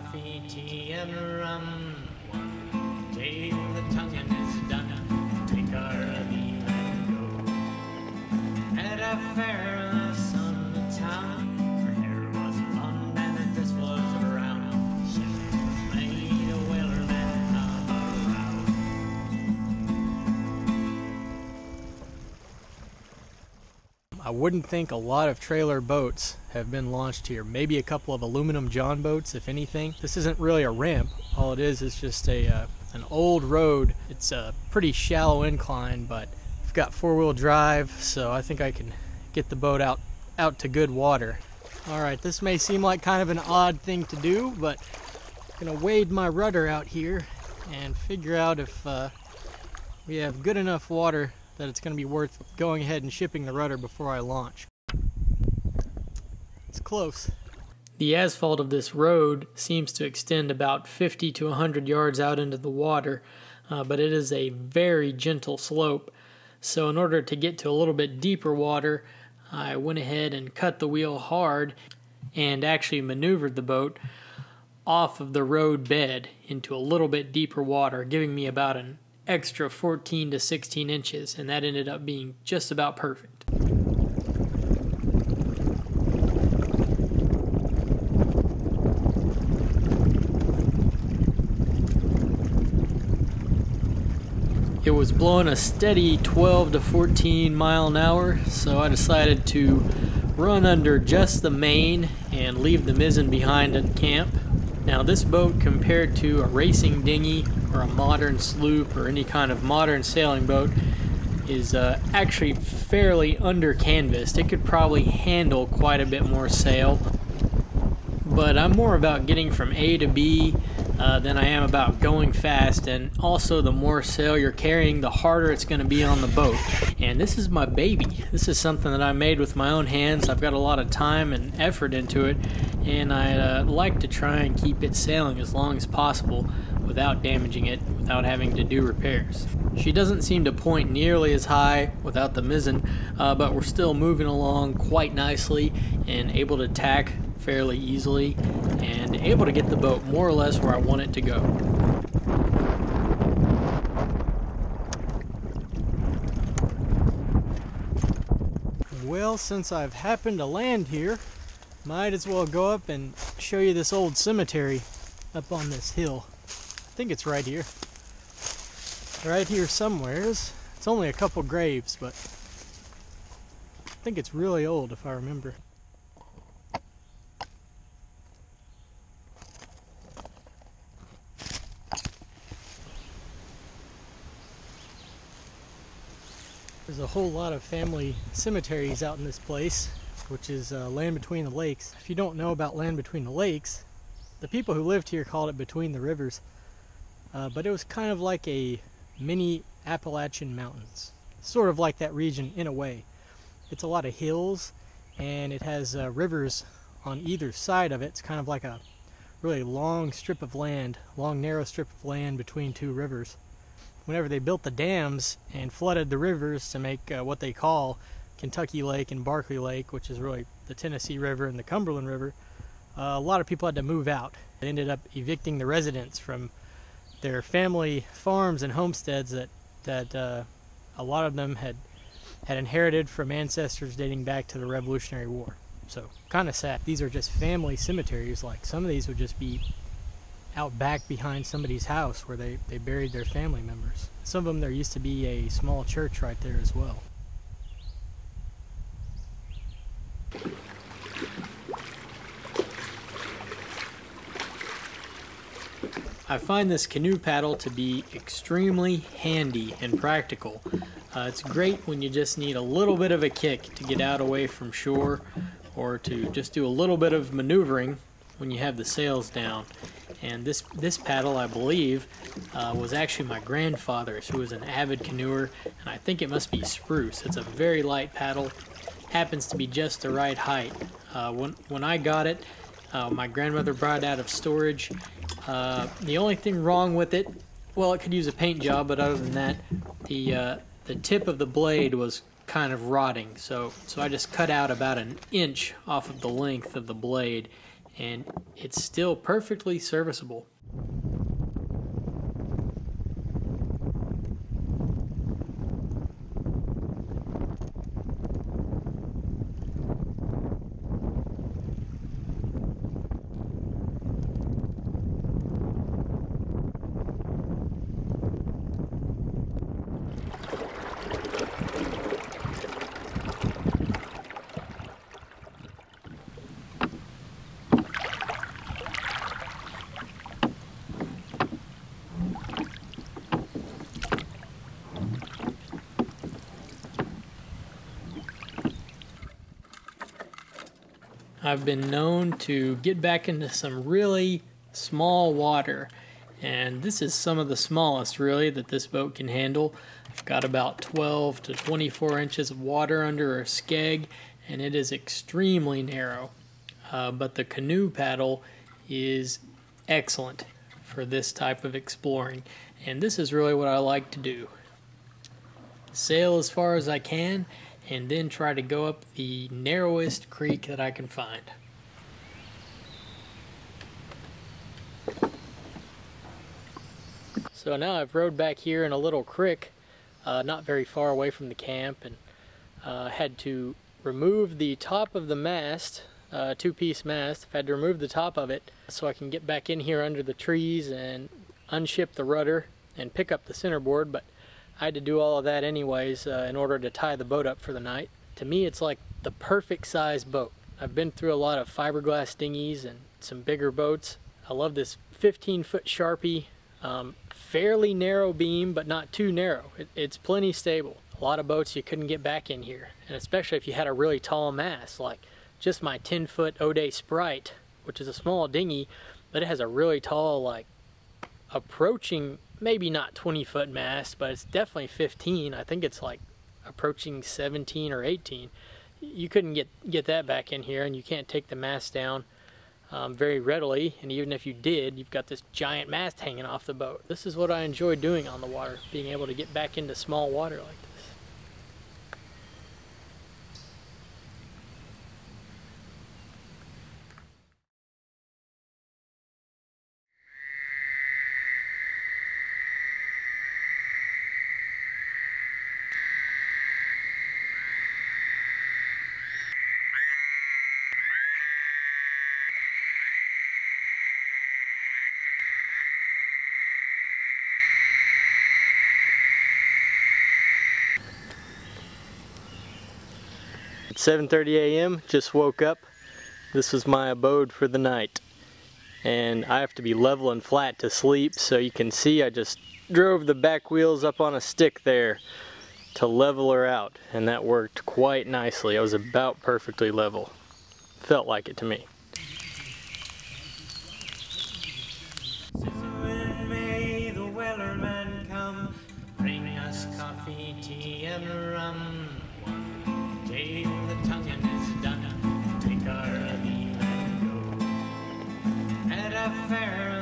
coffee, tea, and rum. One day the tonguing is done, take our leave and go. At a fair in the sun town, her hair was blonde and this was around. She made a whaler man come around. I wouldn't think a lot of trailer boats have been launched here. Maybe a couple of aluminum john boats, if anything. This isn't really a ramp. All it is just an old road. It's a pretty shallow incline, but I've got four-wheel drive, so I think I can get the boat out to good water. All right, this may seem like kind of an odd thing to do, but I'm gonna wade my rudder out here and figure out if we have good enough water that it's going to be worth going ahead and shipping the rudder before I launch. It's close. The asphalt of this road seems to extend about 50 to 100 yards out into the water, but it is a very gentle slope. So in order to get to a little bit deeper water, I went ahead and cut the wheel hard and actually maneuvered the boat off of the road bed into a little bit deeper water, giving me about an extra 14 to 16 inches, and that ended up being just about perfect. It was blowing a steady 12 to 14 mile an hour, so I decided to run under just the main and leave the mizzen behind at camp. Now this boat, compared to a racing dinghy or a modern sloop or any kind of modern sailing boat, is actually fairly under-canvassed. It could probably handle quite a bit more sail, but I'm more about getting from A to B than I am about going fast, and also the more sail you're carrying, the harder it's going to be on the boat. And this is my baby. This is something that I made with my own hands. I've got a lot of time and effort into it, and I like to try and keep it sailing as long as possible without damaging it, without having to do repairs. She doesn't seem to point nearly as high without the mizzen, but we're still moving along quite nicely and able to tack fairly easily and able to get the boat more or less where I want it to go. Well, since I've happened to land here, might as well go up and show you this old cemetery up on this hill. I think it's right here. Right here somewheres. It's only a couple graves, but I think it's really old if I remember. There's a whole lot of family cemeteries out in this place, which is land between the lakes. If you don't know about land between the lakes, the people who lived here called it between the rivers, but it was kind of like a mini Appalachian Mountains, sort of like that region in a way. It's a lot of hills, and it has rivers on either side of it. It's kind of like a really long strip of land, long narrow strip of land between two rivers. Whenever they built the dams and flooded the rivers to make what they call Kentucky Lake and Barkley Lake, which is really the Tennessee River and the Cumberland River, a lot of people had to move out. They ended up evicting the residents from their family farms and homesteads that a lot of them had inherited from ancestors dating back to the Revolutionary War. So kind of sad. These are just family cemeteries. Like some of these would just be out back behind somebody's house where they buried their family members. Some of them, there used to be a small church right there as well. I find this canoe paddle to be extremely handy and practical. It's great when you just need a little bit of a kick to get out away from shore, or to just do a little bit of maneuvering when you have the sails down. And this paddle, I believe, was actually my grandfather's, who was an avid canoer, and I think it must be spruce. It's a very light paddle, happens to be just the right height. When I got it, my grandmother brought it out of storage. The only thing wrong with it, well, it could use a paint job, but other than that, the tip of the blade was kind of rotting, so I just cut out about an inch off of the length of the blade, and it's still perfectly serviceable. I've been known to get back into some really small water, and this is some of the smallest really that this boat can handle. I've got about 12 to 24 inches of water under a skeg, and it is extremely narrow. But the canoe paddle is excellent for this type of exploring, and this is really what I like to do. Sail as far as I can, and then try to go up the narrowest creek that I can find. So now I've rowed back here in a little creek, not very far away from the camp, and had to remove the top of the mast, two-piece mast. I've had to remove the top of it so I can get back in here under the trees and unship the rudder and pick up the centerboard, but I had to do all of that anyways in order to tie the boat up for the night. To me, it's like the perfect size boat. I've been through a lot of fiberglass dinghies and some bigger boats. I love this 15-foot Sharpie, fairly narrow beam, but not too narrow. It's plenty stable. A lot of boats you couldn't get back in here, and especially if you had a really tall mast, like just my 10-foot O'Day Sprite, which is a small dinghy, but it has a really tall, like approaching, maybe not 20-foot mast, but it's definitely 15. I think it's like approaching 17 or 18. You couldn't get that back in here, and you can't take the mast down very readily, and even if you did, you've got this giant mast hanging off the boat. This is what I enjoy doing on the water, being able to get back into small water like this. It's 7:30 a.m. Just woke up. This is my abode for the night, and I have to be level and flat to sleep, so you can see I just drove the back wheels up on a stick there to level her out, and that worked quite nicely. I was about perfectly level. Felt like it to me. May the wellerman come, bring us coffee, tea, and rum. One day the tonguing is done, take our leave and go. At a fair